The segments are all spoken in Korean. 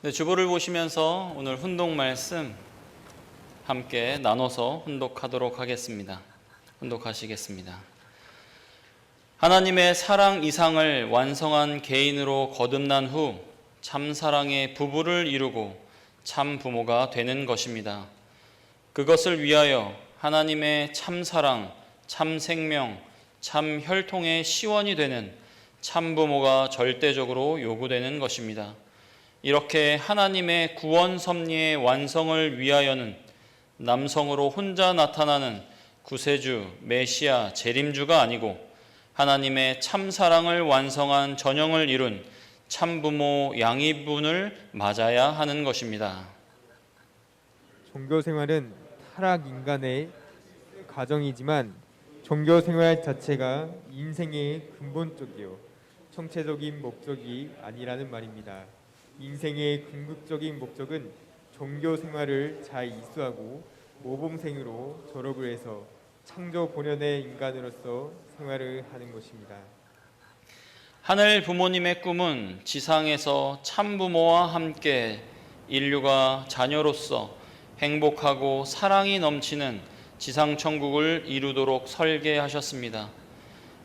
네, 주보를 보시면서 오늘 훈독 말씀 함께 나눠서 훈독하도록 하겠습니다. 훈독하시겠습니다. 하나님의 사랑 이상을 완성한 개인으로 거듭난 후 참사랑의 부부를 이루고 참 부모가 되는 것입니다. 그것을 위하여 하나님의 참사랑, 참생명, 참 혈통의 시원이 되는 참부모가 절대적으로 요구되는 것입니다. 이렇게 하나님의 구원 섭리의 완성을 위하여는 남성으로 혼자 나타나는 구세주, 메시아, 재림주가 아니고 하나님의 참사랑을 완성한 전형을 이룬 참부모 양이분을 맞아야 하는 것입니다. 종교생활은 타락 인간의 과정이지만 종교생활 자체가 인생의 근본적이요 총체적인 목적이 아니라는 말입니다. 인생의 궁극적인 목적은 종교생활을 잘 이수하고 모범생으로 졸업을 해서 창조 본연의 인간으로서 생활을 하는 것입니다. 하늘 부모님의 꿈은 지상에서 참부모와 함께 인류가 자녀로서 행복하고 사랑이 넘치는 지상천국을 이루도록 설계하셨습니다.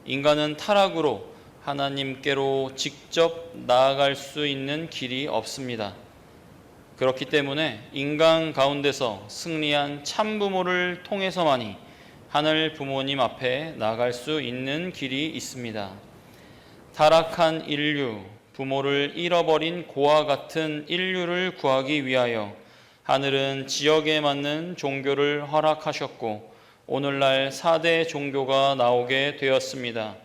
인간은 타락으로 하나님께로 직접 나아갈 수 있는 길이 없습니다. 그렇기 때문에 인간 가운데서 승리한 참부모를 통해서만이 하늘 부모님 앞에 나아갈 수 있는 길이 있습니다. 타락한 인류, 부모를 잃어버린 고아 같은 인류를 구하기 위하여 하늘은 지역에 맞는 종교를 허락하셨고 오늘날 4대 종교가 나오게 되었습니다.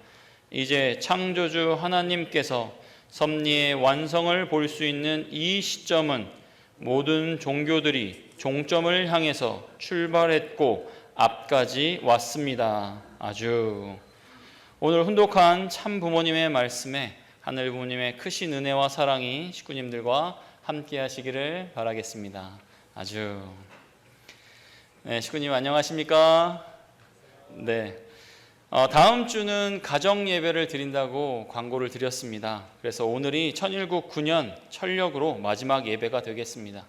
이제 창조주 하나님께서 섭리의 완성을 볼 수 있는 이 시점은 모든 종교들이 종점을 향해서 출발했고 앞까지 왔습니다. 오늘 훈독한 참 부모님의 말씀에 하늘 부모님의 크신 은혜와 사랑이 식구님들과 함께 하시기를 바라겠습니다. 네, 식구님 안녕하십니까? 네. 다음 주는 가정 예배를 드린다고 광고를 드렸습니다. 그래서 오늘이 천일국 9년 철력으로 마지막 예배가 되겠습니다.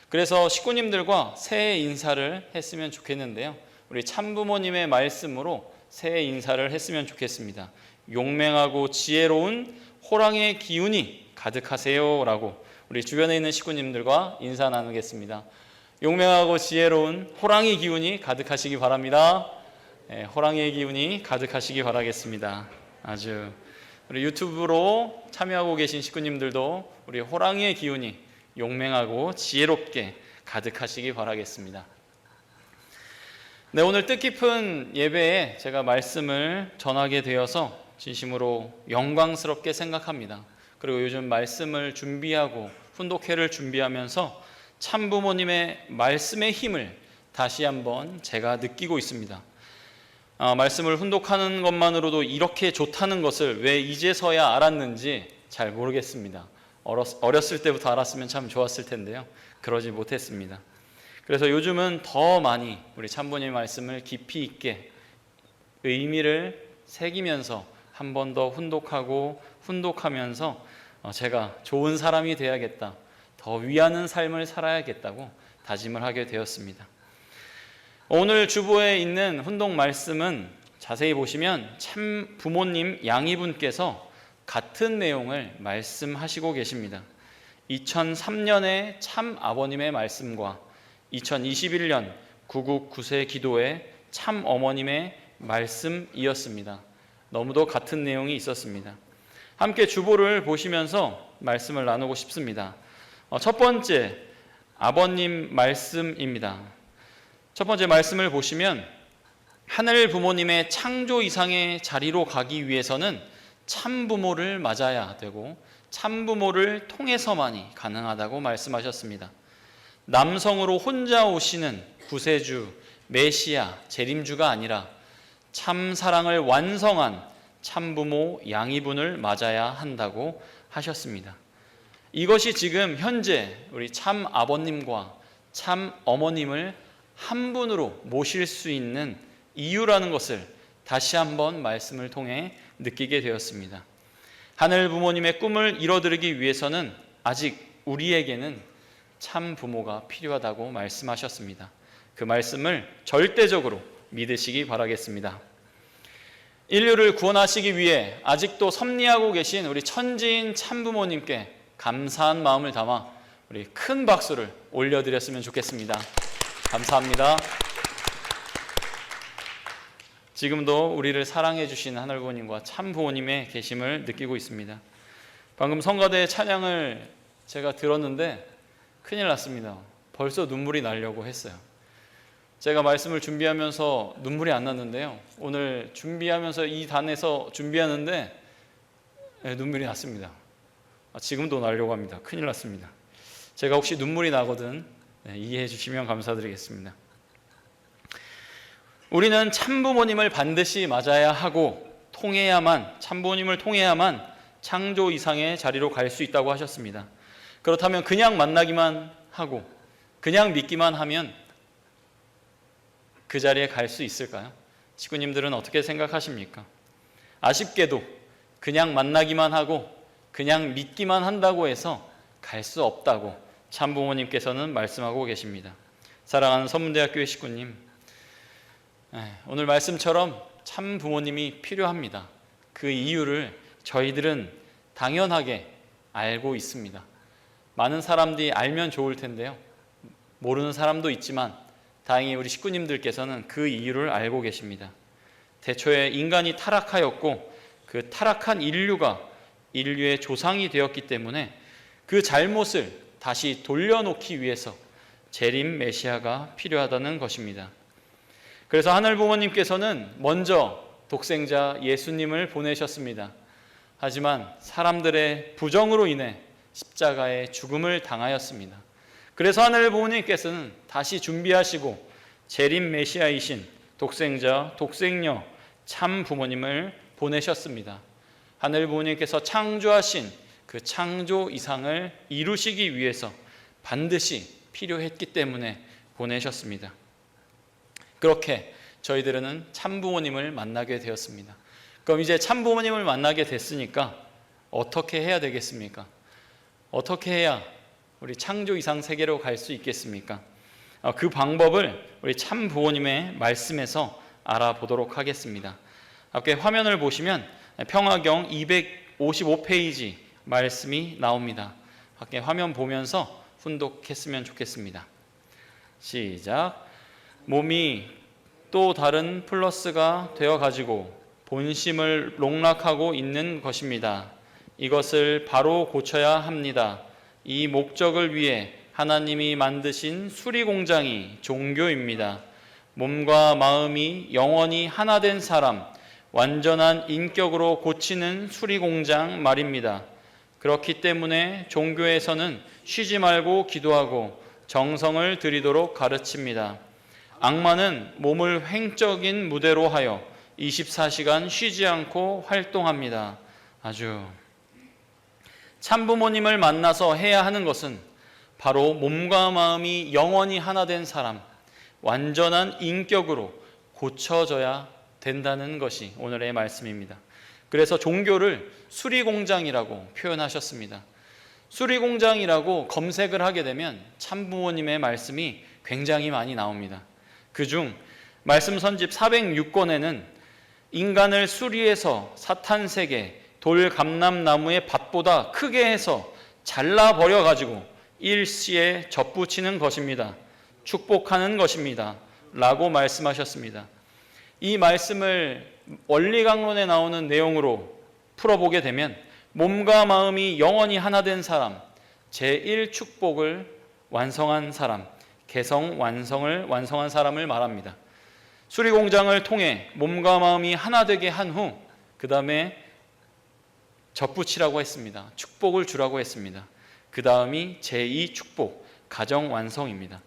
그래서 식구님들과 새해 인사를 했으면 좋겠는데요. 우리 참부모님의 말씀으로 새해 인사를 했으면 좋겠습니다. 용맹하고 지혜로운 호랑이의 기운이 가득하세요 라고 우리 주변에 있는 식구님들과 인사 나누겠습니다. 용맹하고 지혜로운 호랑이 기운이 가득하시기 바랍니다. 네, 호랑이의 기운이 가득하시기 바라겠습니다. 우리 유튜브로 참여하고 계신 식구님들도 우리 호랑이의 기운이 용맹하고 지혜롭게 가득하시기 바라겠습니다. 네, 오늘 뜻깊은 예배에 제가 말씀을 전하게 되어서 진심으로 영광스럽게 생각합니다. 그리고 요즘 말씀을 준비하고 훈독회를 준비하면서 참부모님의 말씀의 힘을 다시 한번 제가 느끼고 있습니다. 말씀을 훈독하는 것만으로도 이렇게 좋다는 것을 왜 이제서야 알았는지 잘 모르겠습니다. 어렸을 때부터 알았으면 참 좋았을 텐데요. 그러지 못했습니다. 그래서 요즘은 더 많이 우리 참부모님의 말씀을 깊이 있게 의미를 새기면서 한 번 더 훈독하면서 제가 좋은 사람이 되어야겠다, 더 위하는 삶을 살아야겠다고 다짐을 하게 되었습니다. 오늘 주보에 있는 훈독 말씀은 자세히 보시면 참 부모님 양이분께서 같은 내용을 말씀하시고 계십니다. 2003년의 참 아버님의 말씀과 2021년 구국 9세 기도의 참 어머님의 말씀이었습니다. 너무도 같은 내용이 있었습니다. 함께 주보를 보시면서 말씀을 나누고 싶습니다. 첫 번째 아버님 말씀입니다. 첫 번째 말씀을 보시면 하늘 부모님의 창조 이상의 자리로 가기 위해서는 참부모를 맞아야 되고 참부모를 통해서만이 가능하다고 말씀하셨습니다. 남성으로 혼자 오시는 구세주, 메시아, 재림주가 아니라 참사랑을 완성한 참부모 양이분을 맞아야 한다고 하셨습니다. 이것이 지금 현재 우리 참 아버님과 참 어머님을 한 분으로 모실 수 있는 이유라는 것을 다시 한번 말씀을 통해 느끼게 되었습니다. 하늘 부모님의 꿈을 이뤄드리기 위해서는 아직 우리에게는 참 부모가 필요하다고 말씀하셨습니다. 그 말씀을 절대적으로 믿으시기 바라겠습니다. 인류를 구원하시기 위해 아직도 섭리하고 계신 우리 천지인 참부모님께 감사한 마음을 담아 우리 큰 박수를 올려드렸으면 좋겠습니다. 감사합니다. 지금도 우리를 사랑해 주신 하늘부모님과 참부모님의 계심을 느끼고 있습니다. 방금 성가대 찬양을 제가 들었는데 큰일 났습니다. 벌써 눈물이 나려고 했어요. 제가 말씀을 준비하면서 눈물이 안 났는데요. 오늘 준비하면서 이 단에서 준비하는데 눈물이 났습니다. 지금도 나려고 합니다. 큰일 났습니다. 제가 혹시 눈물이 나거든 이해해 주시면 감사드리겠습니다. 우리는 참부모님을 반드시 맞아야 하고 참부모님을 통해야만 창조 이상의 자리로 갈 수 있다고 하셨습니다. 그렇다면 그냥 만나기만 하고 그냥 믿기만 하면 그 자리에 갈 수 있을까요? 식구님들은 어떻게 생각하십니까? 아쉽게도 그냥 만나기만 하고 그냥 믿기만 한다고 해서 갈 수 없다고 참부모님께서는 말씀하고 계십니다. 사랑하는 서문대학교의 식구님, 오늘 말씀처럼 참부모님이 필요합니다. 그 이유를 저희들은 당연하게 알고 있습니다. 많은 사람들이 알면 좋을 텐데요. 모르는 사람도 있지만 다행히 우리 식구님들께서는 그 이유를 알고 계십니다. 태초에 인간이 타락하였고 그 타락한 인류의 조상이 되었기 때문에 그 잘못을 다시 돌려놓기 위해서 재림 메시아가 필요하다는 것입니다. 그래서 하늘 부모님께서는 먼저 독생자 예수님을 보내셨습니다. 하지만 사람들의 부정으로 인해 십자가의 죽음을 당하였습니다. 그래서 하늘 부모님께서는 다시 준비하시고 재림 메시아이신 독생자, 독생녀, 참 부모님을 보내셨습니다. 하늘 부모님께서 창조하신 그 창조 이상을 이루시기 위해서 반드시 필요했기 때문에 보내셨습니다. 그렇게 저희들은 참부모님을 만나게 되었습니다. 그럼 이제 참부모님을 만나게 됐으니까 어떻게 해야 되겠습니까? 어떻게 해야 우리 창조 이상 세계로 갈 수 있겠습니까? 그 방법을 우리 참부모님의 말씀에서 알아보도록 하겠습니다. 앞에 화면을 보시면 평화경 255페이지 말씀이 나옵니다. 밖에 화면 보면서 훈독했으면 좋겠습니다. 시작. 몸이 또 다른 플러스가 되어가지고 본심을 농락하고 있는 것입니다. 이것을 바로 고쳐야 합니다. 이 목적을 위해 하나님이 만드신 수리공장이 종교입니다. 몸과 마음이 영원히 하나 된 사람, 완전한 인격으로 고치는 수리공장 말입니다. 그렇기 때문에 종교에서는 쉬지 말고 기도하고 정성을 들이도록 가르칩니다. 악마는 몸을 횡적인 무대로 하여 24시간 쉬지 않고 활동합니다. 아주 참부모님을 만나서 해야 하는 것은 바로 몸과 마음이 영원히 하나 된 사람, 완전한 인격으로 고쳐져야 된다는 것이 오늘의 말씀입니다. 그래서 종교를 수리공장이라고 표현하셨습니다. 수리공장이라고 검색을 하게 되면 참부모님의 말씀이 굉장히 많이 나옵니다. 그중 말씀 선집 406권에는 인간을 수리해서 사탄세계 돌감람나무의 밭보다 크게 해서 잘라버려가지고 일시에 접붙이는 것입니다. 축복하는 것입니다. 라고 말씀하셨습니다. 이 말씀을 원리강론에 나오는 내용으로 풀어보게 되면 몸과 마음이 영원히 하나 된 사람, 제1축복을 완성한 사람, 개성 완성을 완성한 사람을 말합니다. 수리공장을 통해 몸과 마음이 하나 되게 한 후 그 다음에 접붙이라고 했습니다. 축복을 주라고 했습니다. 그 다음이 제2축복, 가정 완성입니다.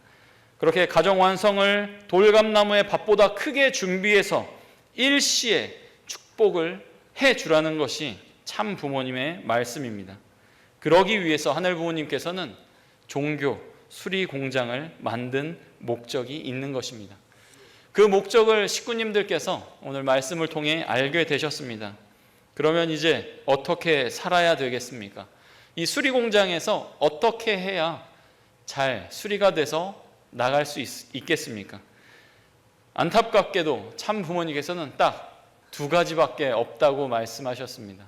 그렇게 가정 완성을 돌감나무의 밭보다 크게 준비해서 일시에 축복을 해주라는 것이 참 부모님의 말씀입니다. 그러기 위해서 하늘 부모님께서는 종교, 수리공장을 만든 목적이 있는 것입니다. 그 목적을 식구님들께서 오늘 말씀을 통해 알게 되셨습니다. 그러면 이제 어떻게 살아야 되겠습니까? 이 수리 공장에서 어떻게 해야 잘 수리가 돼서 나갈 수 있겠습니까? 안타깝게도 참 부모님께서는 딱 두 가지밖에 없다고 말씀하셨습니다.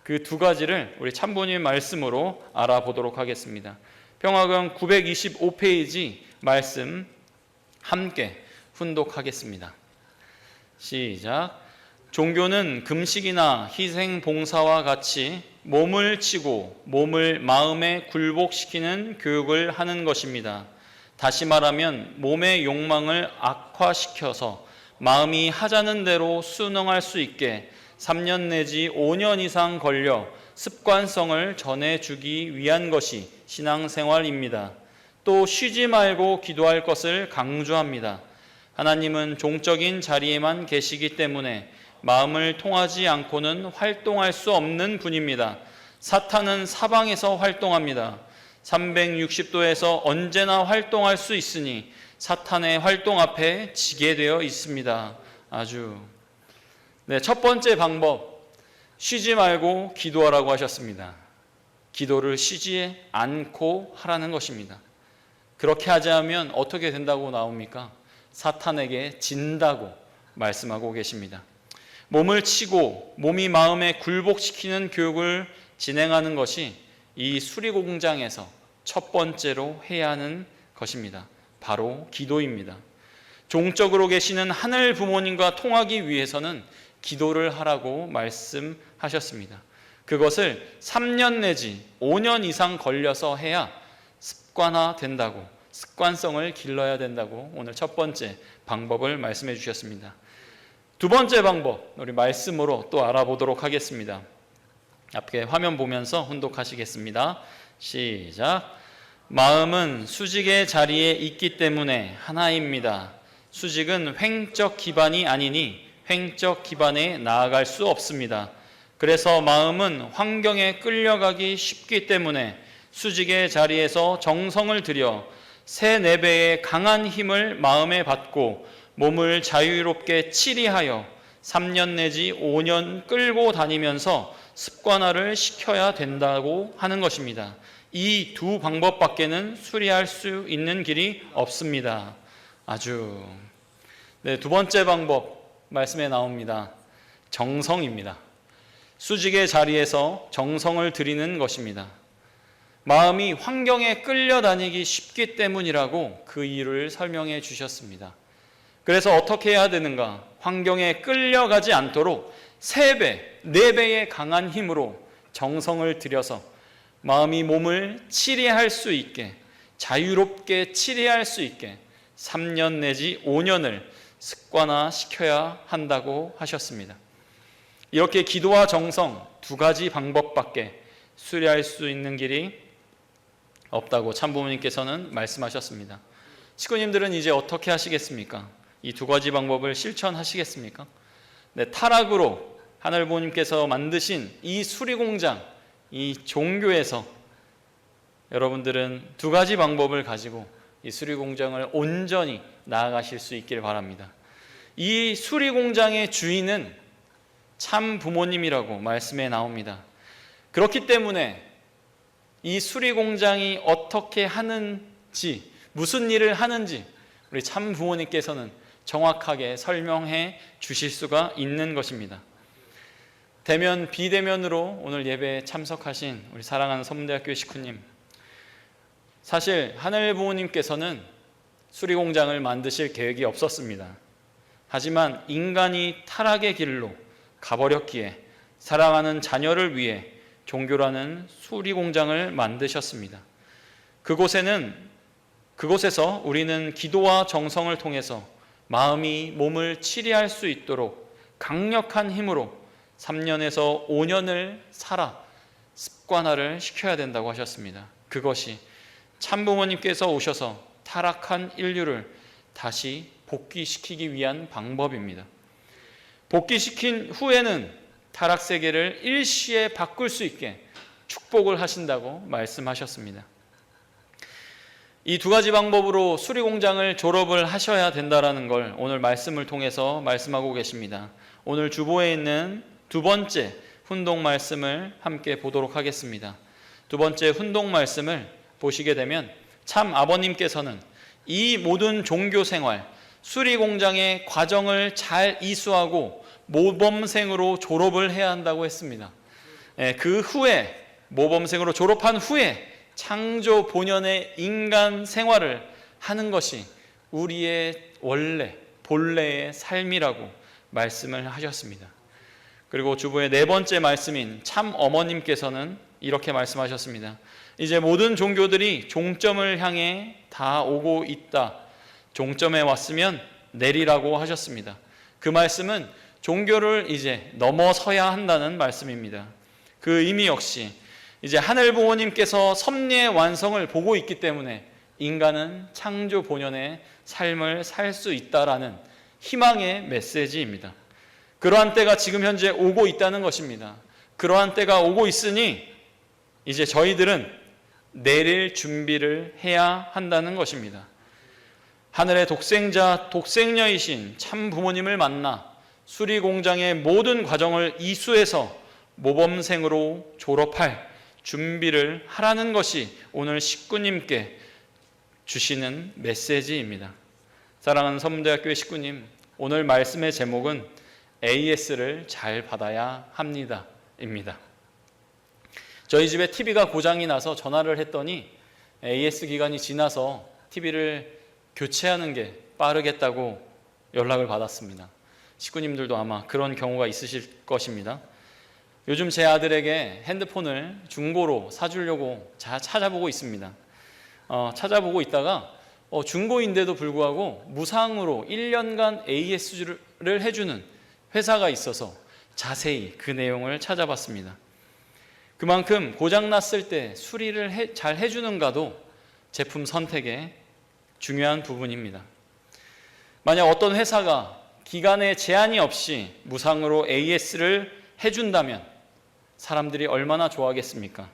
그 두 가지를 우리 참부모님 말씀으로 알아보도록 하겠습니다. 평화경 925페이지 말씀 함께 훈독하겠습니다. 시작. 종교는 금식이나 희생 봉사와 같이 몸을 치고 몸을 마음에 굴복시키는 교육을 하는 것입니다. 다시 말하면 몸의 욕망을 악화시켜서 마음이 하자는 대로 순응할 수 있게 3년 내지 5년 이상 걸려 습관성을 전해주기 위한 것이 신앙생활입니다. 또 쉬지 말고 기도할 것을 강조합니다. 하나님은 종적인 자리에만 계시기 때문에 마음을 통하지 않고는 활동할 수 없는 분입니다. 사탄은 사방에서 활동합니다. 360도에서 언제나 활동할 수 있으니 사탄의 활동 앞에 지게 되어 있습니다. 첫 번째 방법, 쉬지 말고 기도하라고 하셨습니다. 기도를 쉬지 않고 하라는 것입니다. 그렇게 하지 않으면 어떻게 된다고 나옵니까? 사탄에게 진다고 말씀하고 계십니다. 몸을 치고 몸이 마음에 굴복시키는 교육을 진행하는 것이 이 수리공장에서 첫 번째로 해야 하는 것입니다. 바로 기도입니다. 종적으로 계시는 하늘 부모님과 통하기 위해서는 기도를 하라고 말씀하셨습니다. 그것을 3년 내지 5년 이상 걸려서 해야 습관화된다고, 습관성을 길러야 된다고 오늘 첫 번째 방법을 말씀해 주셨습니다. 두 번째 방법, 우리 말씀으로 또 알아보도록 하겠습니다. 앞에 화면 보면서 훈독하시겠습니다. 시작. 마음은 수직의 자리에 있기 때문에 하나입니다. 수직은 횡적 기반이 아니니 횡적 기반에 나아갈 수 없습니다. 그래서 마음은 환경에 끌려가기 쉽기 때문에 수직의 자리에서 정성을 들여 세 네 배의 강한 힘을 마음에 받고 몸을 자유롭게 치리하여 3년 내지 5년 끌고 다니면서 습관화를 시켜야 된다고 하는 것입니다. 이 두 방법밖에는 수리할 수 있는 길이 없습니다. 두 번째 방법 말씀에 나옵니다. 정성입니다. 수직의 자리에서 정성을 들이는 것입니다. 마음이 환경에 끌려다니기 쉽기 때문이라고 그 이유를 설명해 주셨습니다. 그래서 어떻게 해야 되는가? 환경에 끌려가지 않도록 3배, 4배의 강한 힘으로 정성을 들여서 마음이 몸을 치리할 수 있게, 자유롭게 치리할 수 있게 3년 내지 5년을 습관화시켜야 한다고 하셨습니다. 이렇게 기도와 정성 두 가지 방법밖에 수리할 수 있는 길이 없다고 참부모님께서는 말씀하셨습니다. 식구님들은 이제 어떻게 하시겠습니까? 이 두 가지 방법을 실천하시겠습니까? 타락으로 하늘부모님께서 만드신 이 수리공장, 이 종교에서 여러분들은 두 가지 방법을 가지고 이 수리공장을 온전히 나아가실 수 있길 바랍니다. 이 수리공장의 주인은 참 부모님이라고 말씀에 나옵니다. 그렇기 때문에 이 수리공장이 어떻게 하는지, 무슨 일을 하는지 우리 참 부모님께서는 정확하게 설명해 주실 수가 있는 것입니다. 대면, 비대면으로 오늘 예배에 참석하신 우리 사랑하는 서문대학교 식구님, 사실 하늘 부모님께서는 수리공장을 만드실 계획이 없었습니다. 하지만 인간이 타락의 길로 가버렸기에 사랑하는 자녀를 위해 종교라는 수리공장을 만드셨습니다. 그곳에서 우리는 기도와 정성을 통해서 마음이 몸을 치리할 수 있도록 강력한 힘으로 3년에서 5년을 살아 습관화를 시켜야 된다고 하셨습니다. 그것이 참부모님께서 오셔서 타락한 인류를 다시 복귀시키기 위한 방법입니다. 복귀시킨 후에는 타락 세계를 일시에 바꿀 수 있게 축복을 하신다고 말씀하셨습니다. 이 두 가지 방법으로 수리공장을 졸업을 하셔야 된다는 걸 오늘 말씀을 통해서 말씀하고 계십니다. 오늘 주보에 있는 두 번째 훈독 말씀을 함께 보도록 하겠습니다. 두 번째 훈독 말씀을 보시게 되면 참 아버님께서는 이 모든 종교 생활, 수리 공장의 과정을 잘 이수하고 모범생으로 졸업을 해야 한다고 했습니다. 그 후에 모범생으로 졸업한 후에 창조 본연의 인간 생활을 하는 것이 우리의 원래 본래의 삶이라고 말씀을 하셨습니다. 그리고 주보의 네 번째 말씀인 참 어머님께서는 이렇게 말씀하셨습니다. 이제 모든 종교들이 종점을 향해 다 오고 있다. 종점에 왔으면 내리라고 하셨습니다. 그 말씀은 종교를 이제 넘어서야 한다는 말씀입니다. 그 의미 역시 이제 하늘 부모님께서 섭리의 완성을 보고 있기 때문에 인간은 창조 본연의 삶을 살 수 있다라는 희망의 메시지입니다. 그러한 때가 지금 현재 오고 있다는 것입니다. 그러한 때가 오고 있으니 이제 저희들은 내릴 준비를 해야 한다는 것입니다. 하늘의 독생자, 독생녀이신 참 부모님을 만나 수리 공장의 모든 과정을 이수해서 모범생으로 졸업할 준비를 하라는 것이 오늘 식구님께 주시는 메시지입니다. 사랑하는 서문대학교의 식구님, 오늘 말씀의 제목은 AS를 잘 받아야 합니다 입니다. 저희 집에 TV가 고장이 나서 전화를 했더니 AS 기간이 지나서 TV를 교체하는 게 빠르겠다고 연락을 받았습니다. 식구님들도 아마 그런 경우가 있으실 것입니다. 요즘 제 아들에게 핸드폰을 중고로 사주려고 찾아보고 있습니다. 찾아보고 있다가 중고인데도 불구하고 무상으로 1년간 AS를 해주는 회사가 있어서 자세히 그 내용을 찾아봤습니다. 그만큼 고장났을 때 수리를 잘 해주는가도 제품 선택의 중요한 부분입니다. 만약 어떤 회사가 기간에 제한이 없이 무상으로 AS를 해준다면 사람들이 얼마나 좋아하겠습니까?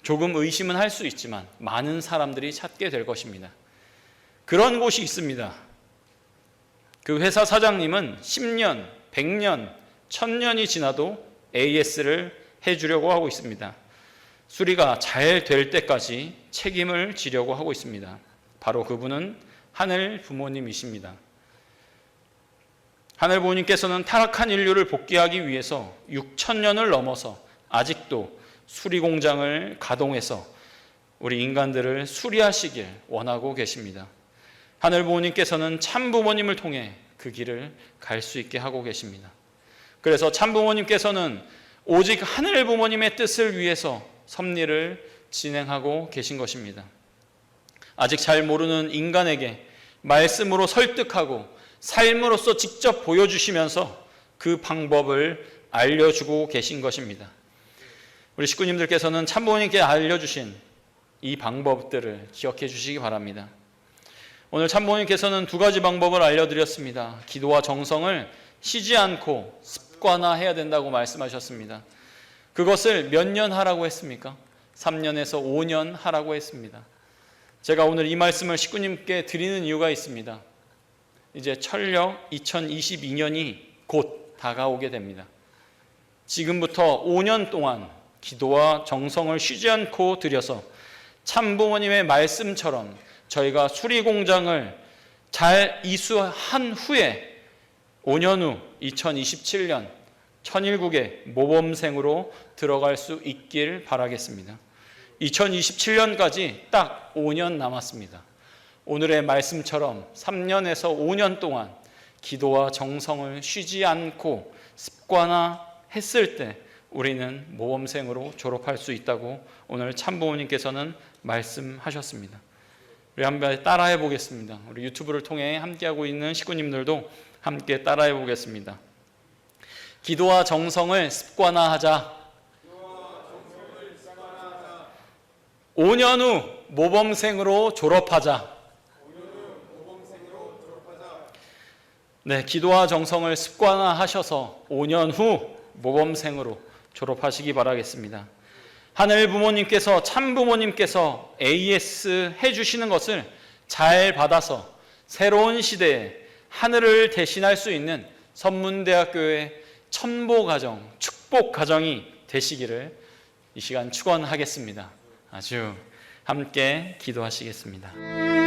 조금 의심은 할 수 있지만 많은 사람들이 찾게 될 것입니다. 그런 곳이 있습니다. 그 회사 사장님은 10년, 100년, 1000년이 지나도 AS를 해주려고 하고 있습니다. 수리가 잘 될 때까지 책임을 지려고 하고 있습니다. 바로 그분은 하늘 부모님이십니다. 하늘 부모님께서는 타락한 인류를 복귀하기 위해서 6000년을 넘어서 아직도 수리 공장을 가동해서 우리 인간들을 수리하시길 원하고 계십니다. 하늘 부모님께서는 참 부모님을 통해 그 길을 갈 수 있게 하고 계십니다. 그래서 참 부모님께서는 오직 하늘 부모님의 뜻을 위해서 섭리를 진행하고 계신 것입니다. 아직 잘 모르는 인간에게 말씀으로 설득하고 삶으로서 직접 보여주시면서 그 방법을 알려주고 계신 것입니다. 우리 식구님들께서는 참부모님께 알려주신 이 방법들을 기억해 주시기 바랍니다. 오늘 참부모님께서는 두 가지 방법을 알려드렸습니다. 기도와 정성을 쉬지 않고 습관화해야 된다고 말씀하셨습니다. 그것을 몇 년 하라고 했습니까? 3년에서 5년 하라고 했습니다. 제가 오늘 이 말씀을 식구님께 드리는 이유가 있습니다. 이제 철력 2022년이 곧 다가오게 됩니다. 지금부터 5년 동안 기도와 정성을 쉬지 않고 들여서 참부모님의 말씀처럼 저희가 수리공장을 잘 이수한 후에 5년 후 2027년 천일국의 모범생으로 들어갈 수 있길 바라겠습니다. 2027년까지 딱 5년 남았습니다. 오늘의 말씀처럼 3년에서 5년 동안 기도와 정성을 쉬지 않고 습관화했을 때 우리는 모범생으로 졸업할 수 있다고 오늘 참부모님께서는 말씀하셨습니다. 우리 한번 따라해 보겠습니다. 우리 유튜브를 통해 함께하고 있는 식구님들도 함께 따라해 보겠습니다. 기도와 정성을 습관화하자. 5년 후 모범생으로 졸업하자. 네, 기도와 정성을 습관화하셔서 5년 후 모범생으로 졸업하시기 바라겠습니다. 하늘 부모님께서 참 부모님께서 AS 해주시는 것을 잘 받아서 새로운 시대에 하늘을 대신할 수 있는 선문대학교의 천보가정, 축복가정이 되시기를 이 시간 축원하겠습니다. 아주 함께 기도하시겠습니다.